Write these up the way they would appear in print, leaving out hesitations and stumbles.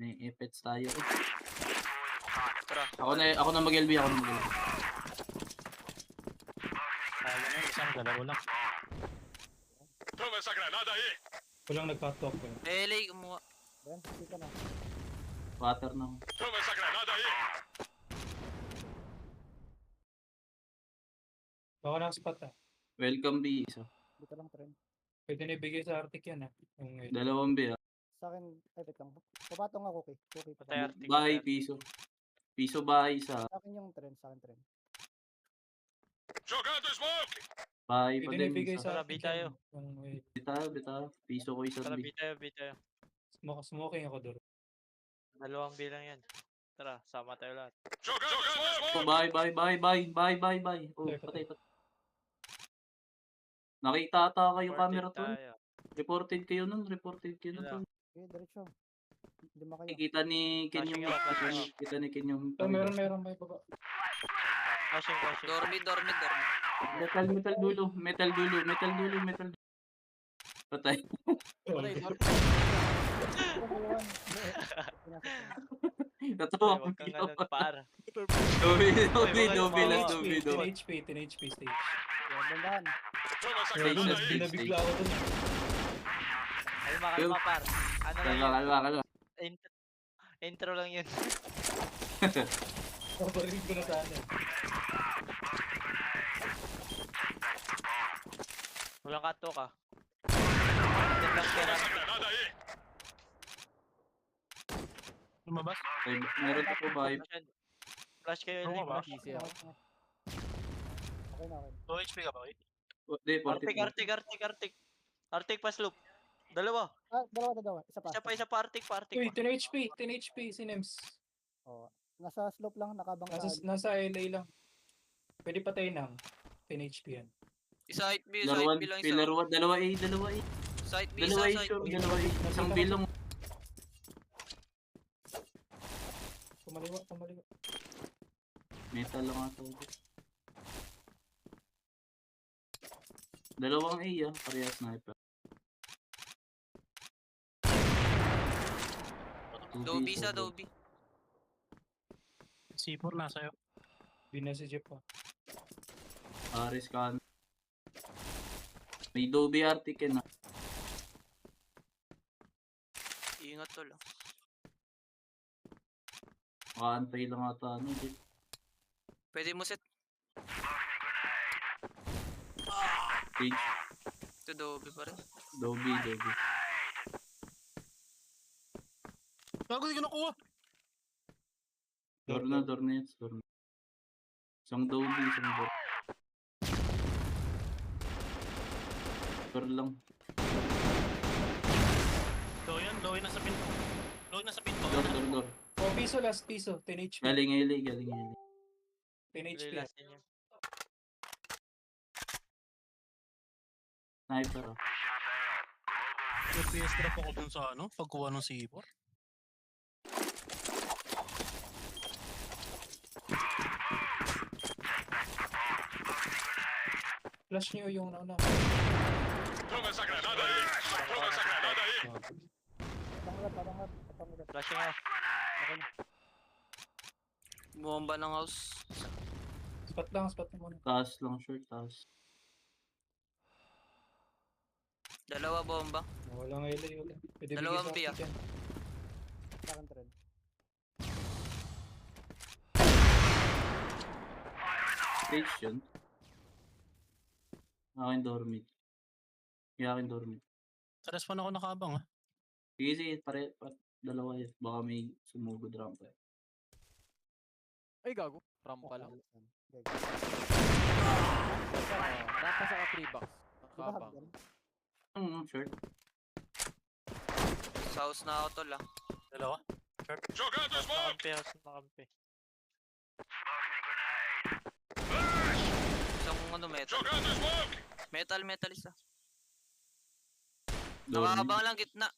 May epets tayo. Tara. Ako na mag-LB, ako na mag-LB. Kaya na, isang dalawa lang. Walang nagpa-talk ko. LA, kumuha. Ben, dito na. Water na. Baka na spot ah. Welcome B, isa. Dito lang trend. Pwede na ibigay sa Arctic yan ah. Yung, Dalawang B, ah. Sa akin, ay, wait lang. Papatong ako, Cookie. Cookie. Patay Arctic. Bahay, piso. Piso bahay, isa. Sa akin yung trend, sa akin trend. Bahay pa pwede na din, ibigay isa. sa Tara, Arctic B tayo. yan. Yung, Bitaw. Piso ko isa Tara, B. B tayo. smoking ako doon. Dalawang bilang yan. Tara, sama tayo lahat. Oh, bye. Oh, patay. Nakita ata kayo camera to. Tayo. Reported kayo nun. Wala. Tol. Okay, diretso. Lima kayo. Kita ni Ken yung Flashing. kita ni Ken yung So, meron may baba. Flashing. Dormid. metal dulo. Patay. Patay, Tatawa Huwag kang ganun, par. Dobi lang. 10 HP stage. Dandahan. Binabigla ako doon. Kalma, par. Ano lang yun? Kalma. Intro lang yun. Paparin ko na sana. Walang kato ka. Yan lang pera. Lumabas? Meron ako ba? Flash kayo, Oo, Ellie. ba? Flash. Okay na. 2 HP ka ba? Hindi, 40. Arctic pa slope. Dalawa. Ah, dalawa. Isa pa. Isa pa Arctic pa. Uy, 10 HP si Nems. Oh, nasa slope lang, nakabang Nasa LA lang. Pwede patay ng 10 HP yan. Side B lang isa. Dalawa A. Side B Dalawa A, isa. sure. Dalawa A. Isang bilong. Kumaliwa. Metal lang ata. Dalawang A, ah. Parehas sniper. Dobi sa Dobi. C4 nasa iyo. Binasa si Jeff pa. Aris kan. May Dobi Arctic yan, ah. Ingat tol. Makaantay lang ata. Ano, di. Pwede mo set. Stage. Ito Dobi pa rin. Dobi. Bago di kinukuha. Door na. Isang Dobi. Door lang. Low yan nasa pinto. Door. Oh, last piso. 10 HP. Galing LA. 10 HP. Relax niya. Sniper, ah. FPS drop ako dun sa pagkuha ng C4. Flash niyo yung nauna. Patangat. Flash nga. Bomba ng house. Spot lang muna. Taas lang, short. Dalawa bomba. Walang LA. Pwede Dalawang bigay sa B, Arctic yan. Sa akin trend. Stage yun. Akin dormit. Sa respawn ako nakabang ha. Sige, dalawa yan. Baka may sumugod rampa. Ay, gago. Rampa lang. Okay. Rampa sa 3 box. Diba, Nakabang. Short. Sa house na ako tol ah. Dalawa. Nakampi. Isang metal. Metal isa. Dormit. Nakakabang lang gitna.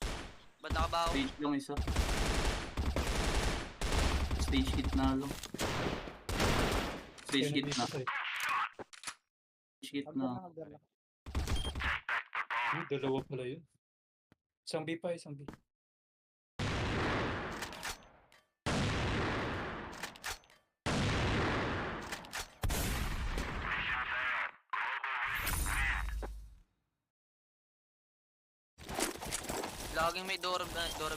Ba't nakabaho? Stage lang isa. Stage gitna lang. Stage gitna. Agder lang. Dalawa pala yun. Isang B pa. Laging may Dorbitas daw.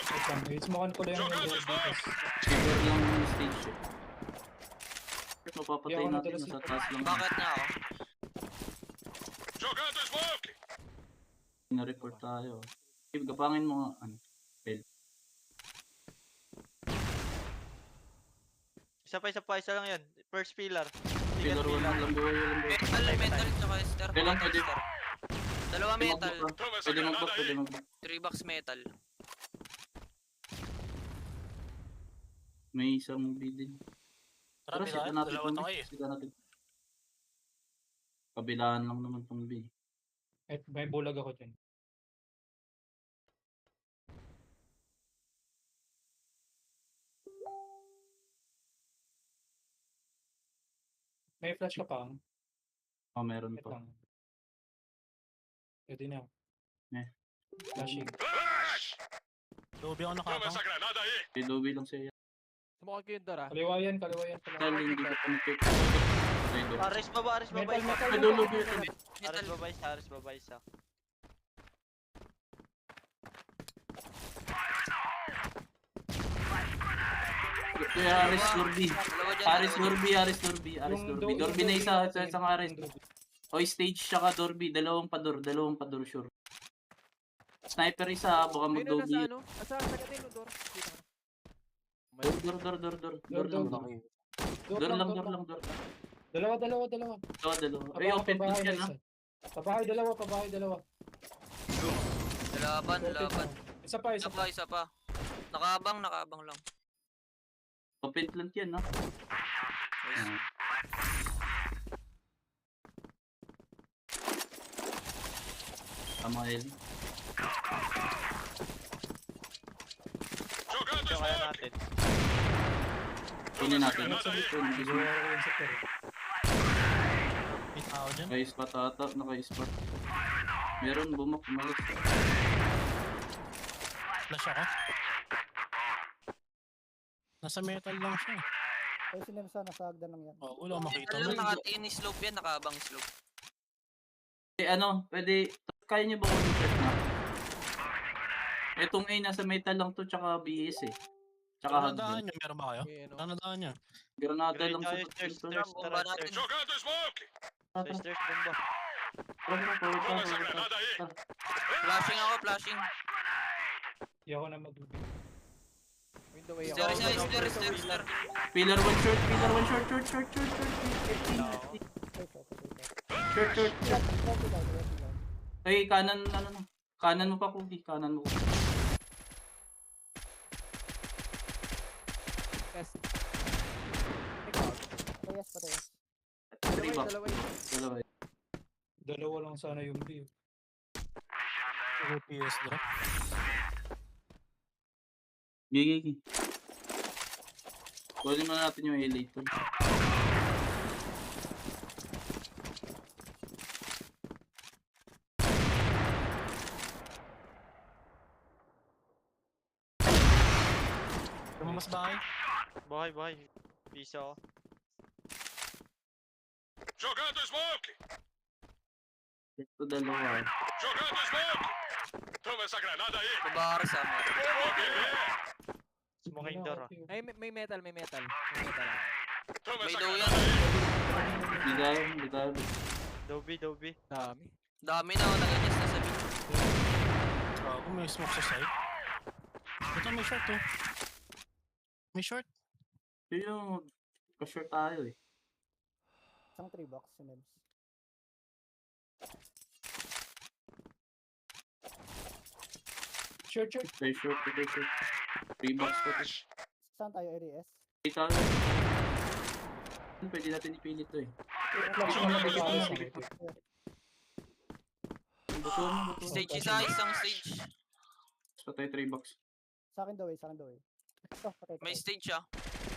Wait lang, i-smokean ko lang yung Dorbitas. Silver lang yung stage eh. Mapapatay Hindi ako natin, nadala nasa sa- taas lang. Bakit nga ako? Na-report tayo. Okay, gapangin mo nga. Ano? Isa lang yan. First pillar. Pillar 1 lang buhay, walang buhay. Metal, tsaka Ester. Kailan Metal, pwede? Ester. Dalawa metal. Pwede mag-back, pwede mag-back. 3 box metal. May isang movie din. Tara, Tara, sita bilaan. natin Dalawa tong na B. kayo eh. Sita natin. Kabilaan lang naman tong B. May bulag ako dyan. May flash ka pa. Oh, meron Wait pa. lang. Pwede na. Eh. Flashing. Lobby ako nakabang. May Dobby lang siya. Sumukha ko yung door ah. Kaliwa yan, kaliwa yan. Dahil hindi ko pa na-check. Patay doon. Aris baba Metal, isa. metal, Ay, dulo metal. ba yun? Metal. Aris baba isa. Kaya Aris Lurby. Dalawa dyan. Aris Lurby, Aris Lurby, Aris Yung Lurby. Dorby na isa, isang Aris. O stage tsaka Dorby, dalawang pador sure. Sniper isa, baka Ayun na nasa mag-Dobby. ano. Asa gatin yung door. Kita ka na. May Door lang. Door lang. Dalawa. Dalawa. Ay, Pabahay, open pabahay field na yan ha. isa. Pabahay dalawa. Laban. Isa pa. Isa pa. Nakabang lang. Open plant yan ha. Nice. Tama yan. Ito kaya natin. Kunin natin. Yung sector. May tao dyan. Naka-spot ata, naka-spot. Meron, umalis. Flash ako. Nasa metal lang siya. Ay, si Nemsa, nasa hagdan lang yan. Oh, wala makita Metal mo. lang nakatingin slope yan. Nakabang slope. Eh ano, pwede, kaya niyo ba kung set na? Etong A nasa metal lang to, tsaka BS eh. Tsaka Nanadaan hagdan. niya, meron ba kayo? May ano. Nanadaan niya. Granada lang sa Stairs, to. Bomba natin. Sa stairs bomba. Flashing ako, flashing. Hindi ako na mag- Window way ako. Ester. Pillar 1 short. 15. Short. Ay, kanan, kanan mo pa, Kugi. Kanan mo. Yes. Patayas. Three back. Dalawa yun. Dalawa. Dalawa lang sana yung view. OPS drop. Gigi. Kunin muna natin yung LA to. Lumamas bahay. Bahay. Pisa ako. Ito dalawa. Babaras ah. Smoking door ah. Ay, may metal. May metal ah. May daw yan. Hindi tayo. Dobby. Dami. Dami na ako nag-adjust na sa mid. Bago may smoke sa side. Ito may short oh. May short. Yun yung ka-short tayo eh. Isang 3 box si Nems. Short. Tayo short. 3 box pa to. Saan tayo, ADS? Hindi tayo. Pwede natin ipili to eh. Flashing na Sige, mag-ano. sige. Buto mo. Stage isa, isang stage. So tayo 3 box. Sa akin daw eh. Ito, patay. May stage ah.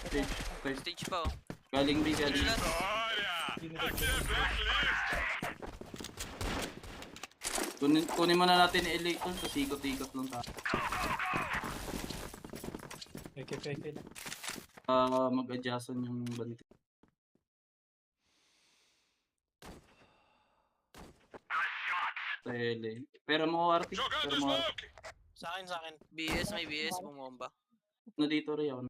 Stage. Tayo. Stage pa oh. Galing B. Last. Kunin muna natin yung LA to. Tapos ikot-ikot lang tayo. Peke na. Mag-adjustan yung banti. sa LA. Pero mo Arctic. Pero mo Sa akin. BS, may BS, bumomba. na dito rin ako.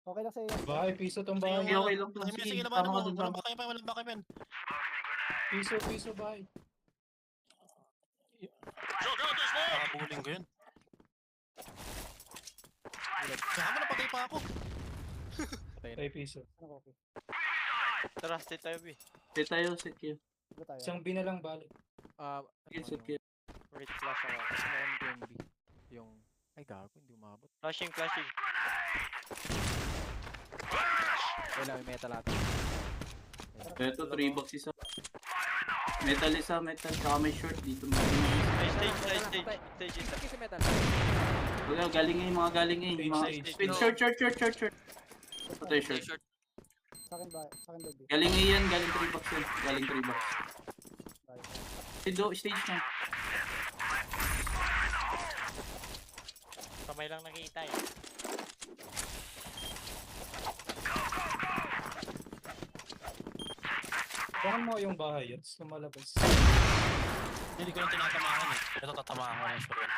Okay lang sa iyo. Bahay, piso tong Okay, bahay. okay lang to. Sige, Sige, labanan tama mo. ka dun. Walang Tama. backup yan. Piso bahay. Nakabuling ko yun. Kaya mo napatay pa ako. Patay na. Bahay, piso. Ano okay? Tara, stay tayo, B. Sit tayo, sit kayo. Ano tayo? Isang B na lang balik. Sige, sit kayo. Wait, flash ako. Kasi meron ko yung B. Yung... Ay, gago. Hindi umabot. Flashing. Wala, may metal ata. Ito, 3 box isa. Metal isa, metal. Saka may short dito. Stage. Isa kasi metal. Wala, galing A, mga galing A. Mga... Stage. Wait, short. Patay Stay short. short. Sa akin ba? Sa akin baby. Galing A yan, galing 3 box yan. Galing 3 box. Stage na. Kamay lang nakita eh. Bakit mo yung bahay yun? Tapos lumalabas. Hindi ko lang tinatamaan eh. Ito tatamaan ko na sure yan.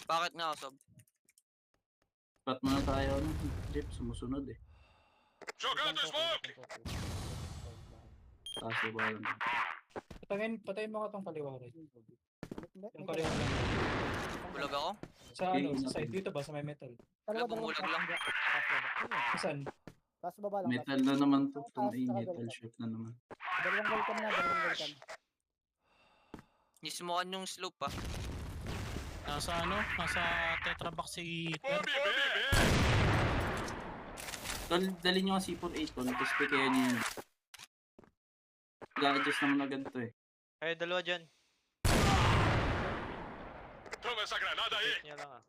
Bakit nga, Sob? Pat mo na tayo. Ano? Jeep, sumusunod eh. Kaso ba yun? Patayin mo ka tong kaliwa rin. Yung May kaliwa lang. Bulag ako? Sa ano? Sa side dito ba? Sa may metal? Wala, bumulag lang. Saan? Tapos baba lang. Metal na naman to. Itong A, metal short na naman. Dalawang welcome na, dalawang welcome. Nismokan yung slope ah. Nasa tetra box si Ter. Tol, dali nyo ang C4A tol. Tapos kaya nyo yun. Ga-adjust naman na ganito eh. Kayo dalawa dyan. Wait nyo lang ah.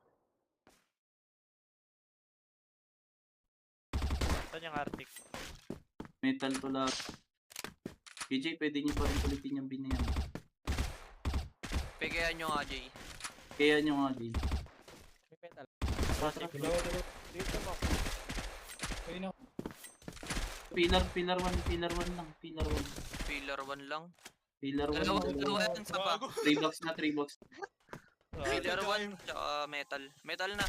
Saan yung Arctic? Metal to lahat. PJ, pwede nyo pa rin ulitin yung binayan. Pegayan nyo nga, Jay. Kaya nyo nga din. May metal. Dalawa. Dito mo. Ayun na. Pillar 1 lang. Pillar 1. Pillar 1 lang. Pillar 1. Dalawa yan sa pa. 3 box na, 3 box. Pillar 1, tsaka metal. Metal na.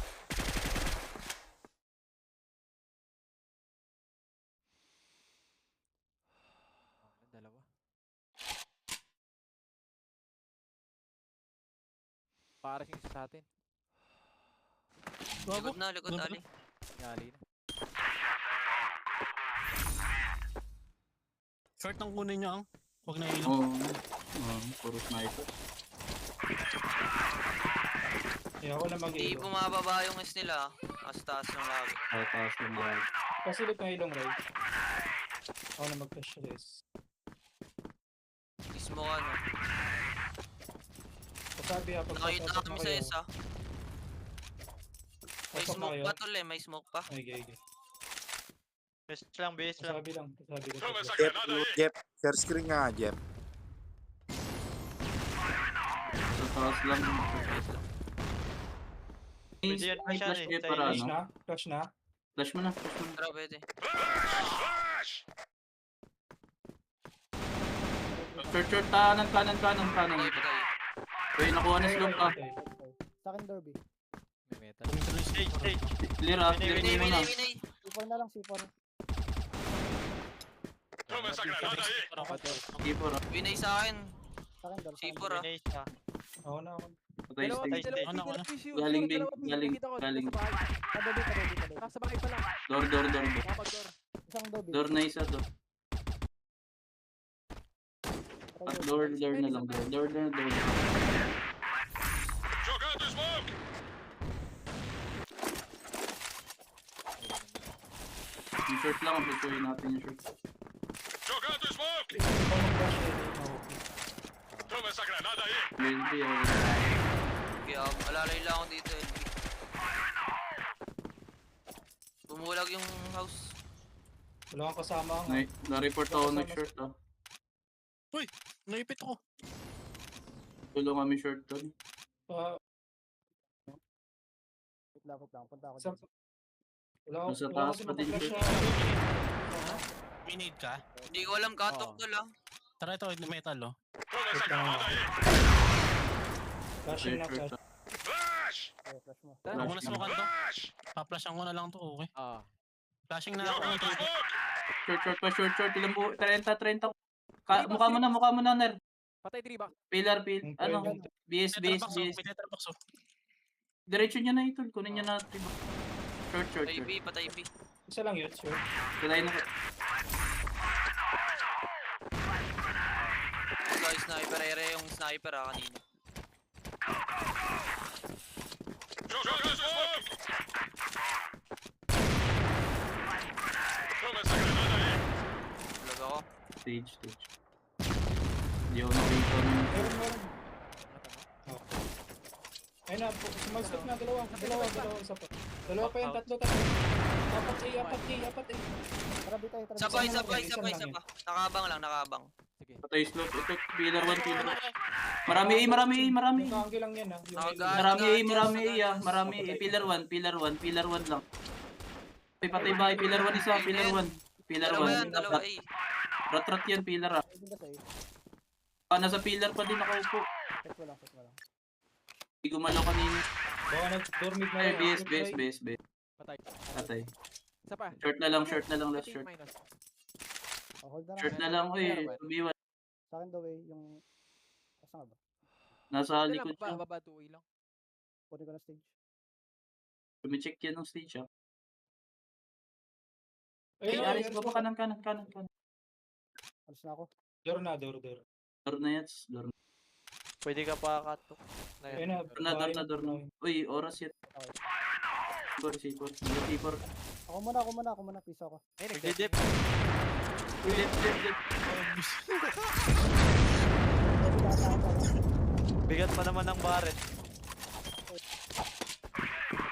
Dalawa. Parang yung isa sa atin. Bago. Likod na, likod Doon ali. Ngali na. Short ang kunin nyo ang. Huwag na ilong. Oo. Puro sniper. Kaya ako na Hindi mag-ilong. bumababa yung S nila. As taas ng lagi. Taas ng lag. Pasilip na ilong, Ray. Ako na mag-flash rest. Mismo ka no. Pasabi ha, pag Nakita papasok kami na sa kayo. S ah. May Pasok na smoke kayo. pa tol eh, may smoke pa. Ay, gay. Base lang. Pasabi lang. Jeff, share screen nga, Jeff. Sa taas lang. Sa taas lang. Pwede yan, May siya flash eh, kayo sa para Flash ano? na? Flash na? Flash mo na, flash mo na. Tara, pwede. Short, kanan. Patay. Uy, nakuha na slope ka. Okay. Sa akin Derby. May metal. Stage. Clear ah, clear Winay, mo na. winay. C4 na lang, C4. Keeper ah. Winay sa akin. Sa akin Derby. C4 ah. Finish na. Ako na ako. Patay Dalawa, stage. dalawa, Ano, dalawa, ano? issue. Galing Dalawa, din, dalawa, galing, nakita ko, galing. nasa bahay. Padobi. Nasa bahay pa lang. Door. Nakapag-door. Isang Derby. Door na isa to. At door na lang. Door. Yung short lang, pagkuhin natin yung short. Ikaw mag-flash ready. Okay. LB ah. Kaya alalay lang ako dito LB. Bumulag yung house. Wala kang kasama nga. Na-report ako nag-short ah. Naipit ako. Tulong kami short doon. Wait lang. Punta ako. Sa- dyan. Nasa wala taas kasi pa din mag-flash siya. na. May need ka? Hindi ko alam cut off Oo. tol ah. Tara ito, metal oh. Wait lang ako. Flashing na, Short, flash. Okay, flash mo. Huwag mo na Flash smokean to. Paplashan ko na lang to, okay. Ah. Flashing na ako ng triple. short. Ilang buo? 30. Mukha mo na, Ner. Patay 3 box. Pillar, Yung ano? 12. BS. May tetrabox oh. Diretso niya na ito. Kunin niya na. Short. Patay B, patay B. Isa lang yun, sure. Kulay na. Guys, sniper. Ere yung sniper kanina. Vlog ako. Stage. Hindi ako nakita nun. Meron. Okay. Ayun na, sumagstop na, dalawa, isa pa. Dalawa pa yan, tatlo. Apat A. Tara, bitay, tara. Sabay. Isang lang yun. Nakabang. Sige. Patay slope. Ito, pillar 1. Marami A. Yung kaanggi lang yan, ha. Marami A. Marami A. Pillar 1 lang. Patay bahay. Pillar 1 isa. Pillar 1. Dalawa A. Rat yan, pillar ah. Pwede ba sa'yo? Nasa pillar pa din nakaupo. Check mo lang. Hindi gumalaw kanina. Baka nag-dormit na Ay, yun. base. Patay. Patay. Isa pa. Short na lang, last short. Minus. Oh, hold na lang. Short na lang, uy. Tumiwan. Sa akin the way, yung... Asa nga ba? Nasa Hindi lang, likod siya. baba 2 lang. Kunin ko na stage. Tumicheck yan ng stage ah. Ayun, Ay, Aris, baba kanan. Alis na ako. Door na. Door na yan. Door Pwede ka pa katok. Ayun na. na. Uy, oras yan. Okay. C4. Ako muna. Peace ako. Ay, Nagdidip. Left. Bigat pa naman ng barret.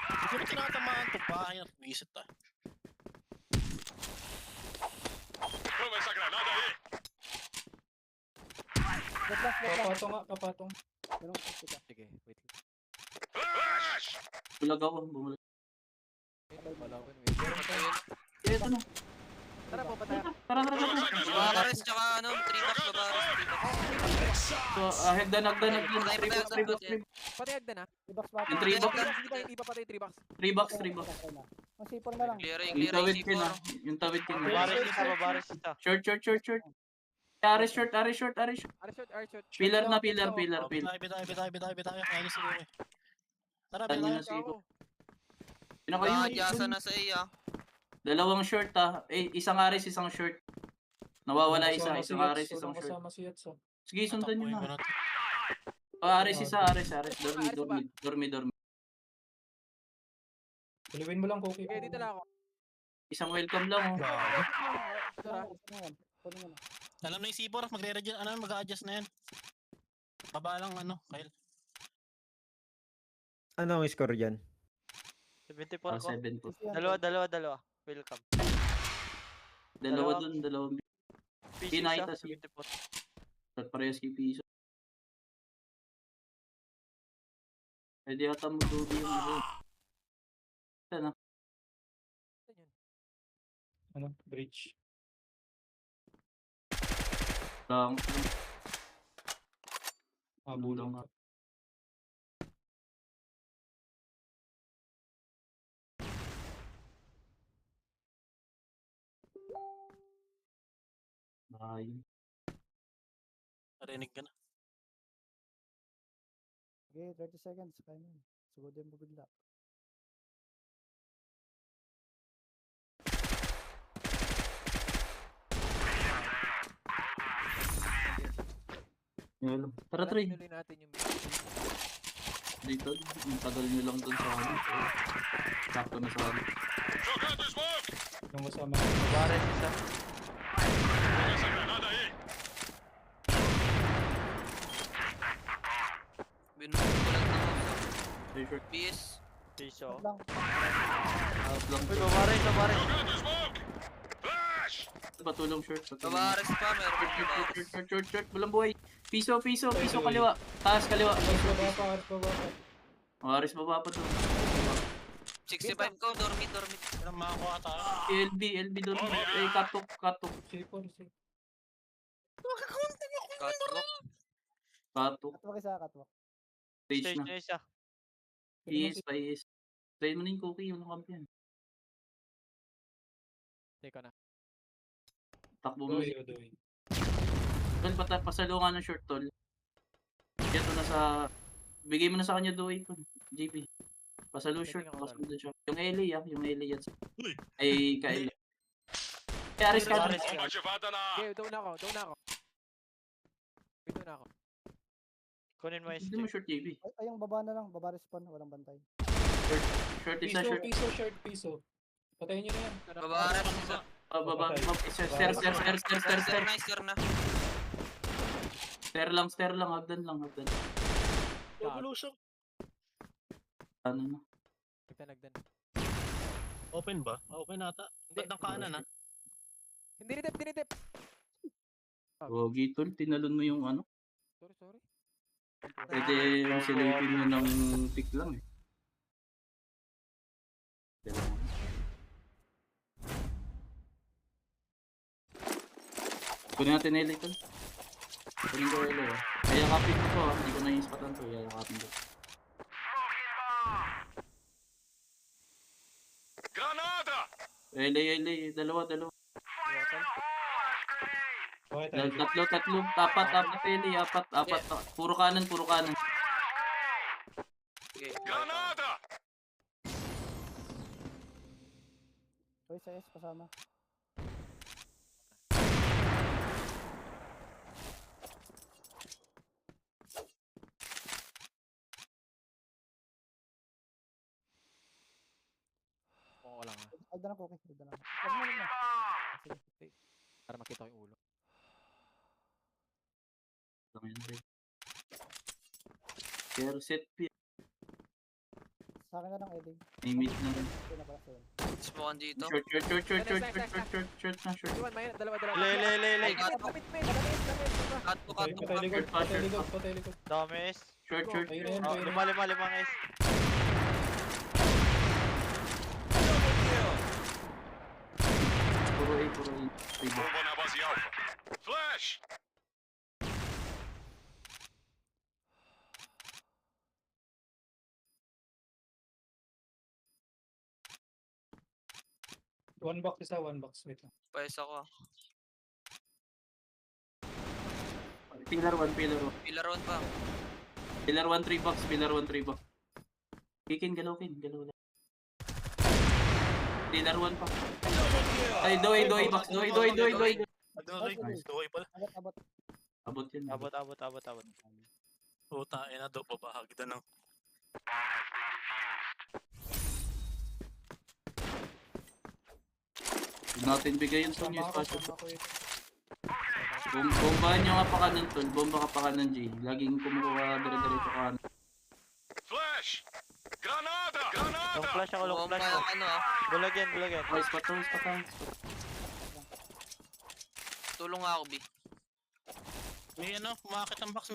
Hindi ko na tinatamaan to. Bahay at visit ah. Kapatong. Ganun, tika. Sige, wait lang. Bulag ako. Bumulag. Wait. Ito na. Tara po, patay ako. Tara. Babares tsaka 3 box babares. 3 box. So, hagdan. 3 box. Patay agdan ha. 3 box pa. Yung 3 box. Hindi pa patay 3 box. 3 box. Okay na. Ang C4 na lang. Clear Yung tawid kin ah. Yung tawid kin. Babares isa. Short. Aris short. R-shot. Pillar na. Oh, bitay. Kaya siguro eh. Tara, Ano na bitay. siguro? Ako. Nakajasa na sa A. Dalawang short ah. Isang Aris, isang short. Nawawala isang Aris, isang short. Kasama si Yats. Sige, sundan nyo Tatakbuhin ko na. to. Aris, Dormi. Tuliwin mo lang, Cookie. Okay, dito lang ako. Isang welcome lang oh. Wow. Tara. Kunin mo na. Alam na yung C4, mag-a-adjust na yan. Baba lang Kyle. Ano ang score dyan? 74 ko. 7 po. Dalawa. Welcome. Dalawa dun, dalawang PC Pinakita isa, si- 74. at parehas kay Piso. Pwede ata mag-dubi yung ano. Ano? Bridge. Lang. Bulang. Lang. Ay. Narinig ka na. Okay, 30 seconds. Kaya mo. Sugodin mo bigla. Yun. Tara, Troy. Tuloy natin yung Dito. Ang tagal nyo lang dun sa ano. Sakto na sa ano. Yung kasama. Babares isa. Binubulag na ako sa Stay short. PS. Piso. Lang. Out lang. Uy, babares. Patulong short. Babares pa, meron pa babares. Short. Walang buhay. Piso, kaliwa. Taas, kaliwa. Baba pa. Aris, baba pa to. 65 ko, dormit. Ilang makakuha tayo. LB doon. Eh, katok. C4. Catwalk. Pato. Catwalk isa, catwalk. Stage Stage na. na isa. PS, PS. Try mo na yung cookie, yung kampiyan. Teka na. Takbo mo. Doy, doy. Tol, pasalungan ng short, tol. Kaya to na sa... Bigay mo na sa kanya doy, tol. JP. Pasalo short, Tingnan ko, pasalo doon siya. Yung LA, yung LA yan. Uy. Ay, ka-LA. Kaya Aris ka. Aris. Okay, doon na ako. Okay, doon na ako. Kunin mo Hindi mo SG. short, JP. Ay, yung baba na lang. Baba respawn. Walang bantay. Short isa, Piso, short. piso, short, piso. Patayin nyo na yan. Babarat isa. Baba. Stair. Sir na. Stair lang. Hagdan lang. Evolution. Ano na. Nagdan. Open ba? Open ata. Bandang kanan ah. Hindi dinitip. Gogi, tol. Tinalon mo yung ano. Sorry. Pwede yung silipin mo ng pick lang eh. Kunin natin LA, tol. Kunin ko LA ah. Kaya kapit ko to ah. Hindi ko na yung spatan to. Kaya kapit ko. LA. Dalawa. Okay, tayo. Tatlo. Apat LA. Apat. Puro kanan. Okay. Toy sa S kasama. Oo lang ha. Ay, na cookie. Huwag na. Huwag na. Sige. Para makita ko yung ulo. Pero set P. Sa akin na lang, Eddie. Limit na rin. Pinabala sa'yo. Smoke dito. Short na. Iwan, may dalawa. Le. Catwalk. Patay likod. Damis. Short. Ayun na yan, Oh, ayun na yan. limang S. Puro A. Puro One box isa, one box. Wait lang. Pwes ako. Pillar 1. Pillar 1 pa. Pillar 1, 3 box. Kikin, galaw lang. Pillar 1 pa. Ay, doy box. Doy. Duway pala. Abot. Abot yun. Abot. Puta, ina do. Babahagdan ng... Huwag natin bigay yung Sony Tama ako, Spasyo. tama ako eh. Bombahan nyo nga pa kanan, tol. Bomba ka pa kanan, G. Laging kumukuha dire-diretso ka kanan. Long flash ako. Bomba yung ano ah. Bulag yan. Okay, spot to. Tulong nga ako, B. May ano, umakit ang box.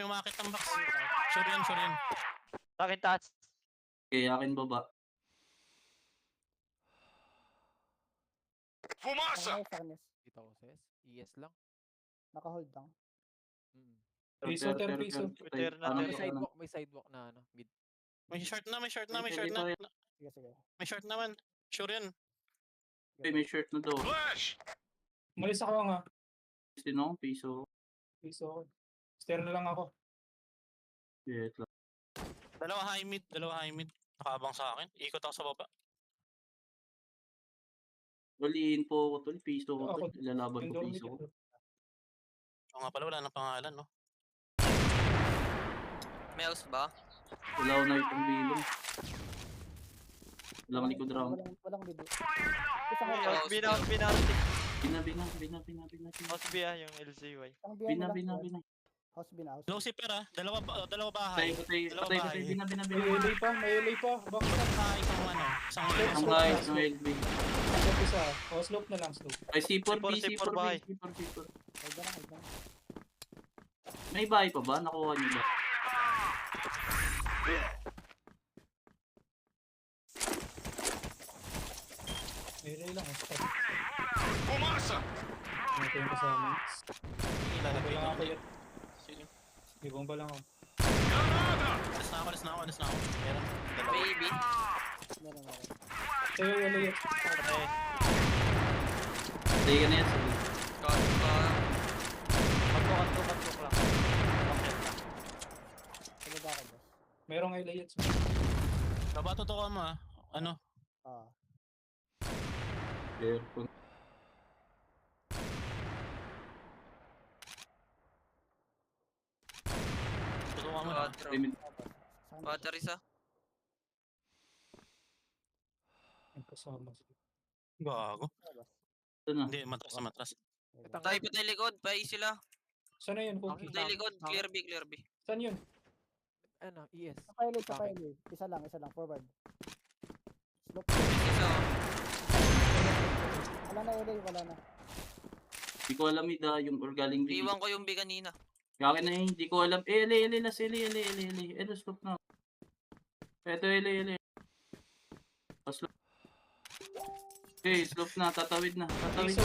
Sure yan. Sa akin taas. Okay, akin baba. Nakahold sa kanya. Dito ako sis. ES lang. Nakahold lang. Piso, piso. Return na, Ano, return. May sidewalk na ano. Mid. May short na. Sige. May short naman. Sure yan. Okay, may shirt na daw. Umalis ako nga. Sino? Piso. Piso ako. Stair na lang ako. Wait lang. Dalawa high mid. Nakaabang sa akin. Ikot ako sa baba. Waliin po ako, tol. Piso ko, tol. Ako, Ilalaban ko Indoor piso ko. mid. Oo nga pala, wala nang pangalan, no? May house ba? Wala ko na itong bilong. Walang likod round. Walang video. Isang May house. house. Bina. House B yung LCY. Isang behind na lang. Bina. House bin house. Low zipper ah. Dalawa bahay. Patay. Bina. May LA pa. Box na. Isang ano. Ang guys, ng LB. Slope isa. O, slope na lang, slope. Ay, C4 C4 bahay. Hold na. May bahay pa ba? Nakuha niyo ba? May LA lang. Ito yung kasama. Ilalagay Wala na. ako yun. May bomba lang ako. Alis na ako. Meron. Dalawa. Baby. Meron, meron. Sa'yo yung layat. Patay. Stay ka na yan. Sige. Kanto lang. Okay na. Sunod ako, boss. Merong ay layat. Baba totoo mo ah. Ano? Ah. Careful. Totoo mo na. Quadro. Limit. Ah, boss. Saan Water isa. Ang kasama. Gago. Ah, boss. Ito na. Hindi, matras. Ayun. Tayo patay likod. Patay sila. Saan na yun, Cookie? Patay likod. Clear B. Saan yun? Ano, ES. Sa pilot, sa pilot. Isa lang. Forward. Slope. Isa. Wala na, LA. Wala na. Hindi ko alam yung or galing B. Iwan ko yung B kanina. Kaya na hindi ko alam. Ele, last ele. Ito, stop na. Ito, ele. Slope. Okay, slope na. Tatawid na. Isa.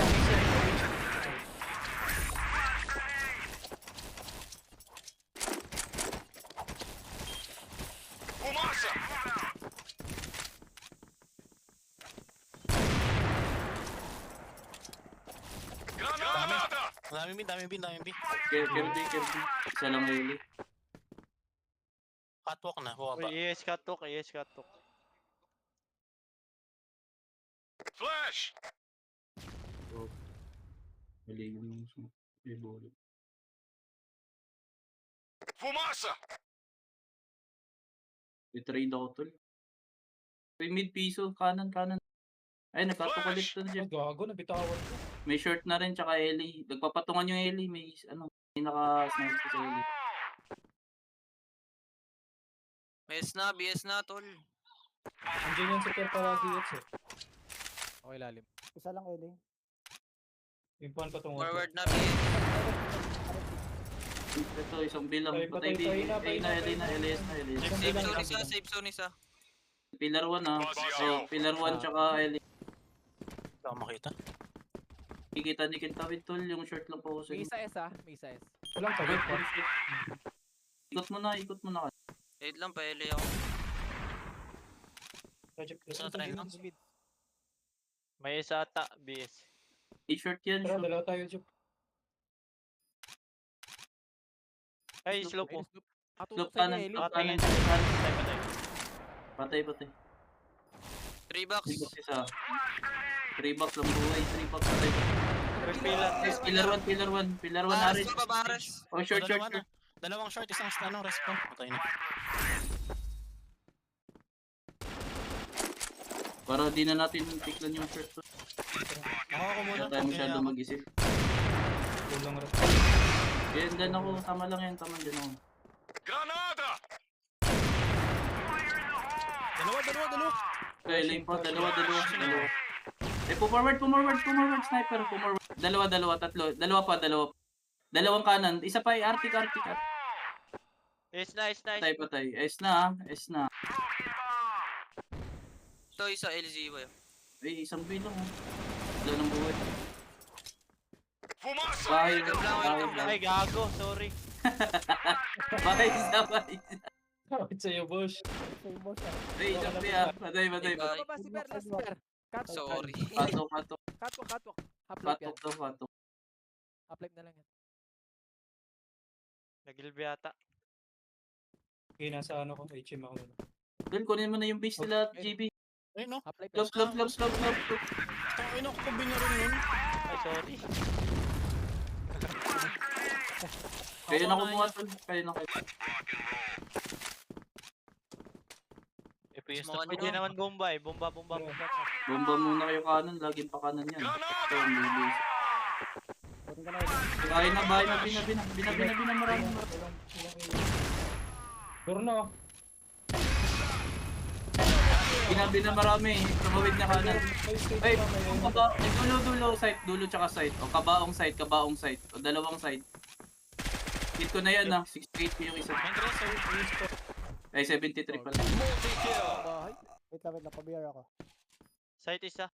Dami bin. Careful. Isa lang ele. Catwalk na, baba. Uy, ES katok. Mali yung bullet. I-trade ako tol. May mid piso. Kanan. Ay, nagkatukalit to Ay, dyan. gago, nabitawan ko. May short na rin, tsaka Ellie. Nagpapatungan yung Ellie. May naka-sniper sa Ellie. BS na, tol. Andiyan yung super palagi yun, sir. Okay, lalim. Isa lang, LA. Impuan pa tong Forward na, BS. Ito, isang bilang. Patay na. LS na. Safe zone isa. Pillar 1 ah. Oh, pillar 1 tsaka Ellie. Hindi ako makita. Kikita ni Kintawid tol, yung short lang po ko sa May isa S, ah. May isa S. Walang tagit pa. Ikot mo na. Wait lang, paeli ako. Project Isa na try na. Mid. May isa ata, BS. T-shirt yan. Tara, Short. dalawa tayo, Jup. Ay, slope Ay, mo. slope. Atutok Slope sa kanan. inyo, Eli. Slope kanan. Patay. Patay. 3 box. 3 box isa. 3 box lang buhay. 3 box patay. Yes, pillar 1. Pillar 1 Baras Aris. pa, baras. Oh, short. Dalawang short, isang respawn. Patay na. Para di na natin tiklan yung short. Ako muna. Kaya tayo masyado mag-isip. Kulang rin. Yan, dan ako. Tama lang yan. Tama din ako. Dalawa. Okay, lane pa. Dalawa. Eh, forward. Sniper. Dalawa. Tatlo. Dalawa pa. Dalawang kanan. Isa pa ay Arctic. Is nice. Patay. S na. Ito isa LZ ba yun? Ay, isang bilang. Wala ng buhay. Bahay lang. Ay, gago. Sorry. Bahay isa. Kapit sa'yo, boss. Same, boss. Ay, jump ah. Patay. Ano ba si Per? Last Per. Catwalk. Sorry. Patok. Catwalk. Half-life yan. Patok. Half-life na lang yan. Nagilbi ata. Okay, nasa ano ko, HM ako na. Dul, kunin mo na yung base nila, GB. Ayun no. Half-life yan. Slope. Ayun ako, kumbin rin yun. Ay, sorry. Kayo na kumuha, tol. Kayo na. FPS Mga na. Pwede naman bomba eh. Bomba. Bomba muna kayo kanan. Laging pa kanan yan. Ito, may base. Kunin ka na, LA. Bahay na. Bina. Maraming. Duro na, oh. Bina marami. Tumawid na kanan. Ay, May dulo, dulo tsaka side. O, kabaong side. O, dalawang side. Hit ko na yan, 68 ko yung isa. Ay, 73 pala. Bahay. Wait lang. Pa-BR ako. Site isa.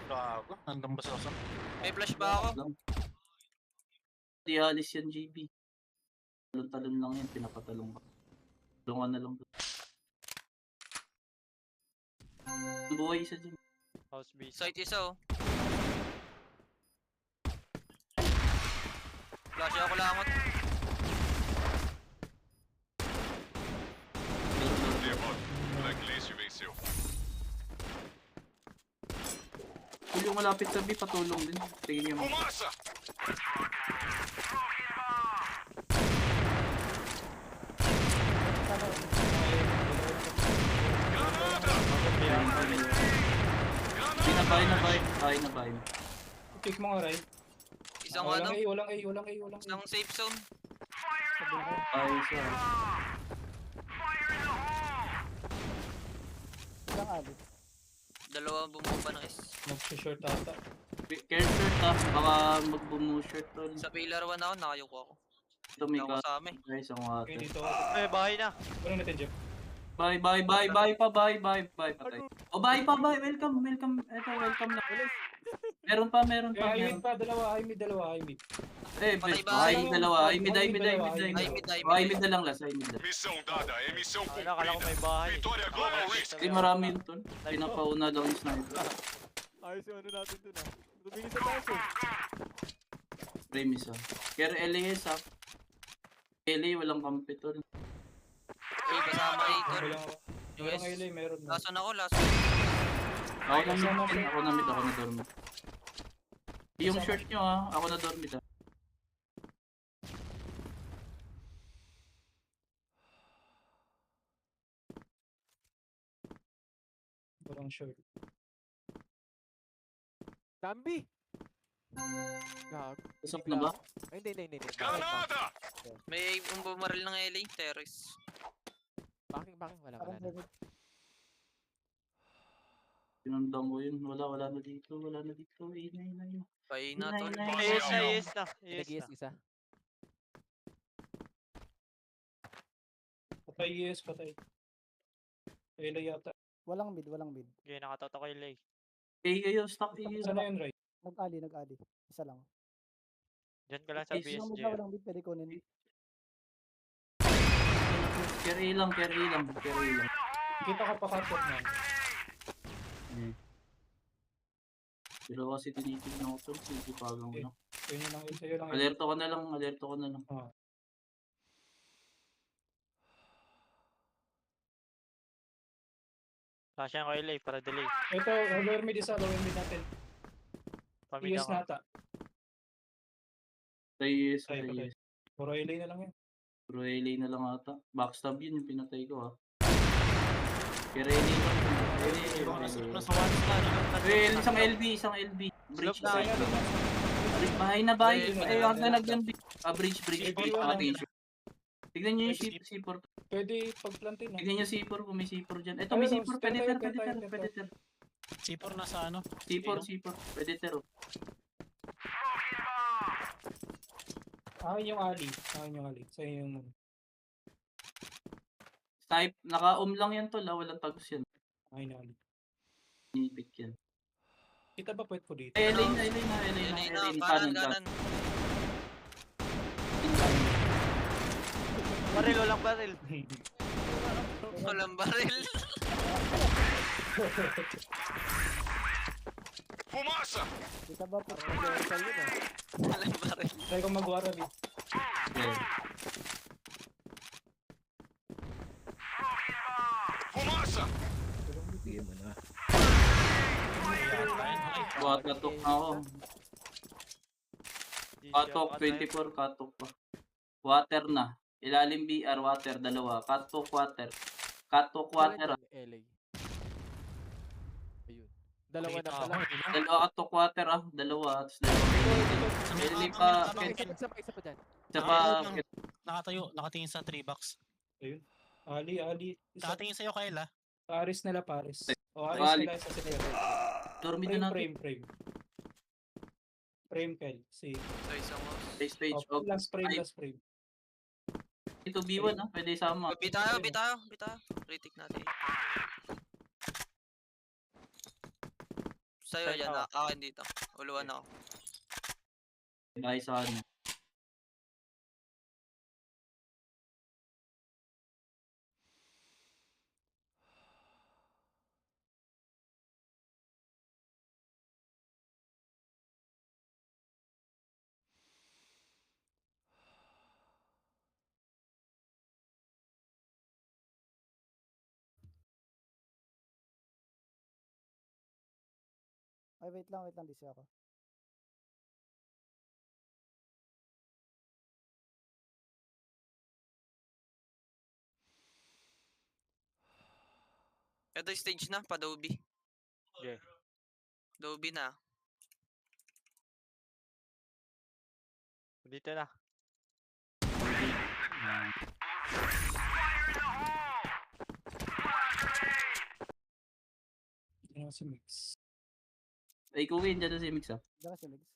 Gago. Nandang ba sa asan? May flash ba ako? Di alis yan, GB. Talon-talon lang yan, pinapatalong ka. Talongan na lang. Buhay isa dyan. House base. Site isa oh. Flash ako langot. Kung yung malapit sa B, patulong din. Tingin niyo mo. Bay na bay. Pick mo nga, Ray. Isang Walang ano, A, walang A, walang A, walang A. isang safe zone. Ayos ah. Ilang alit. Dalawa bumaba ng S. Mag-short ata. Care shirt ah, baka mag-boom shirt tol. Sa pillar 1 ako, nakayuko ako. Ito may Hindi ako kasama eh. guys, ang Okay, water. dito. Eh, bahay na. Walang natin, Jeff. Bye, patay. Oh, bye, welcome. Ito, welcome na. Meron pa. High mid pa, dalawa, high mid. Eh, Patay best. ba? High dalawa. High mid. High mid. High mid na lang last, high mid na. Akala ko may bahay. Eh, marami yun tol. Pinapauna daw yung sniper. Ayos yung ano natin dun ah. Tumingin sa taas eh. Premise ah. Care LAS ah. LA, walang kampi tol. Eh, kasama A, tol. Walang ako. Walang US. A, meron na. Lason ako, last. Ako na mid, ako na dormit. Yung short nyo ah, ako na dormit ah. Walang short. Dambi! Gag. Usap na ba? Ay, hindi. May bumaril ng LA, terrace. Backing, wala Parang na. David. Pinundang ko yun. Wala na dito. Inay. Pay na, tol. Yes na. Nag-ES isa. Patay, yes, patay. Elo yata. Walang mid. Okay, nakatoto ko yung lay. Ayo, stock ayo. Saan na yun, Ray? Nag-ali. Isa lang. Diyan ka lang sa Yes, Isang mid BSG. na walang mid, pwede kunin. Carry lang. Kita ka pa kapot na. Pero kasi tinitignan ko tol, sisipagan ko na. Yun lang, sa'yo lang. Alerto ko na lang. Flash ko yung lay para delay. Ito, lower mid isa, lower mid natin. Pamilya ES ko. na ata. Yes. Patay. Puro LA na lang yan. Pero LA na lang ata. Backstab yun yung pinatay ko ah. Pero LA lang. Nasa one star. Isang LB. Bridge Slope na. Bahay na. Ay, wag na naglambi. Bridge. Attention. Tignan nyo yung C4. Pwede pagplantin na. Tignan nyo C4 kung may C4 dyan. Ito may C4. Pwede ter. C4 nasa ano? C4. Pwede ter. Akin yung Ali. Sa'yo yung... Type. Naka-um lang yan tol. Walang tagos yan. Akin yung Ali. Nipik yan. Kita ba pwede po dito? LA na. LA na, kanan. Baril, walang baril. Walang baril. Kita ba po? Sa yun ah. Walang baril. Try ko mag-wara rin. Yeah. Katok na ako. Katok 24, katok pa. Water na. Ilalim BR, water, dalawa. Katok water. LA. Ayun. Dalawa na pala. Dalawa katok water ah. Dalawa. Tapos dalawa. LA pa. Isa pa dyan. Isa pa. Nakatayo, nakatingin sa 3 box. Ali. Isa. Nakatingin sa'yo, Kyle ah. Paris nila, Paris. O, Aris Ali. nila sa secret. Dormi na natin. Frame, Kyle. Si... So, isang mouse. Stage. Oh, last frame. Ito B1 ah. Pwede sama. Bitayo. Retake natin. Sa'yo yan, akin dito. Uluan ako. Bahay sa ano. Ay, wait lang, DC ako. Ito stage na, pa-Doby. Okay. Doby na. Dito na. Ano si Mix? Ay, kuwin dyan si Mix ah. Diyan kasi, Migs.